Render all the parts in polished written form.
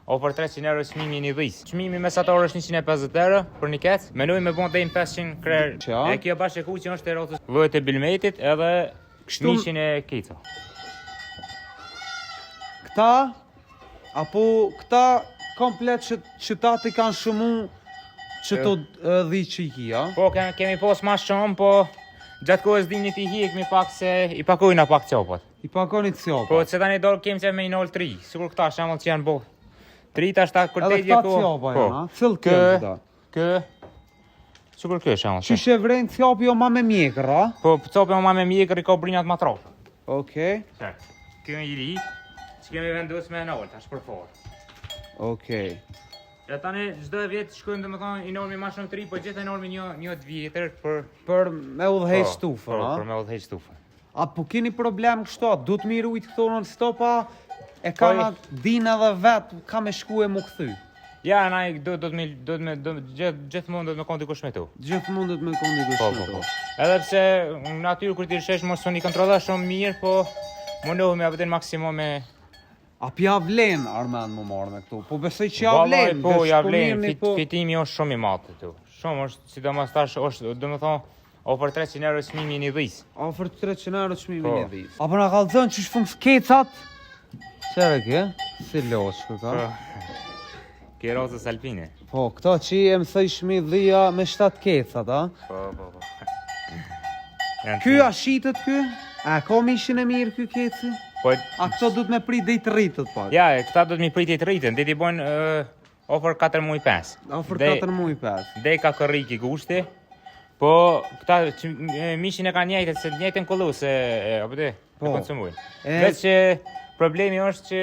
Ofër 300 euro çmimi një dhis. Çmimi mesator është 150 euro për një kec. Mendoj me bon deri 500 krerë. E kjo bashkë ku që është e rrotës llojet e bilmetit edhe mishin e keca. Këta komplet qytati kanë shumë që të dhi që i kia. Po kemi pos ma shumë, po gjatë kohës dimnit i hi kemi pak se i pakojna pak qopat. I pakoni të qopat. Po se tani dorë kemi që me i nol 3. Sigur këta shembull që janë bo. 3 tash ta kur edhe tejtje këta qopa janë, a? Cëll Kë sigur kë shembull. Qyshe vren copi jo ma me mjekër, a? Po copi jo ma me mjekër i ka brinjat ma trop. Okej. Kjo i ri, që kemi vendus me nol tash për forë. Okej. E tani çdo vjet shkojmë domethënë i normi ma shumë 3, po gjithë i normi një vjetër për me udhëheq stufën, a? Për me udhëheq stufën. A po keni problem kështu, duhet më rujt këto në stopa e kanë dinë edhe vet, ka me shku e mu kthy. Ja, na gjithmonë do të më kondi kush me tu. Gjithmonë do të më kondi kush me tu. Edhe pse në natyrë kur ti rishesh mos suni kontrolla shumë mirë, po mundohemi ja veten maksimum me. A pja vlen Armand më marrë me këtu, po besoj që ja vlen. Po, ja vlen, fitimi është shumë i madh këtu. Shumë është, sidomos tash është, domethënë, ofër 300 euro çmimi një dhis. Ofër 300 euro çmimi një dhis. Apo na kallzon çish kecat? Çfarë ke? Si losh këta? Ke rozës alpine. Po, këto që e mësoj shmi dhia me 7 kecat, a? Po. Ky a shitet ky? A ka mishin e mirë ky keci? Po, a këto du të me prit dhe i të rritët pak? Ja, këta du të me prit dhe i të rritën, dhe ti bojnë ofër 4.5. Ofër 4.5. Dhe ka kërrik i gushti, po këta mishin e ka njëjtët, se njëjtën kollu se e konsumujnë. Veç që problemi është që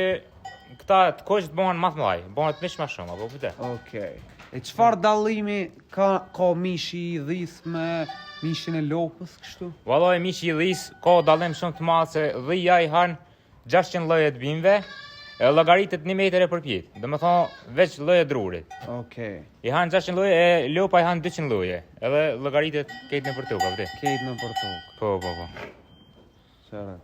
këta të koqët bëhen math mëlaj, bëhen të mish ma shumë, apo pëte? Okej. E qëfar dallimi ka mishi i dhis me mishin e lopës kështu? Valloj, mishi i dhis ka dallim shumë të madh se dhia i han 600 lloje të bimëve, e llogaritet 1 metër për pjetë. Domethënë veç lloje drurit. Okej. I han 600 lloje e lopa i han 200 lloje. Edhe llogaritet këtë nëpër tokë, apo? Këtë nëpër tokë. Po. Çfarë?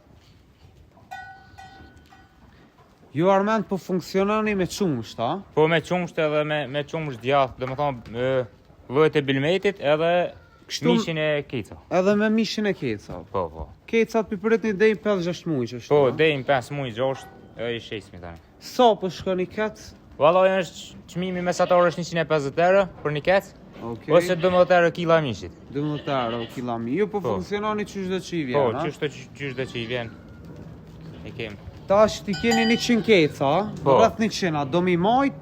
Ju Armand po funksiononi me qumsht, a? Po me qumsht edhe me qumsht djathtë, domethënë llojet e bilmetit edhe mishin e keca. Edhe me mishin e keca. Po. Kecat pipërit një dej 5-6 muaj që është. Po, dej 5 muaj 6 e i shesmi tani. Sa po shkon i kec? Valloj është çmimi mesator është 150 euro për një kec. Okej. Ose 12 euro kila mishit. 12 euro kila mi. Ju po funksiononi qysh dhe që i vjen, a? Po, qysh dhe që i vjen. E kem. Tash ti keni 100 keca, rreth 100, a do mi majt,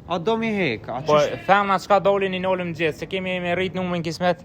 a do mi hek? Po, themna çka dolin i nolëm gjithë, se kemi me rrit numrin kismet.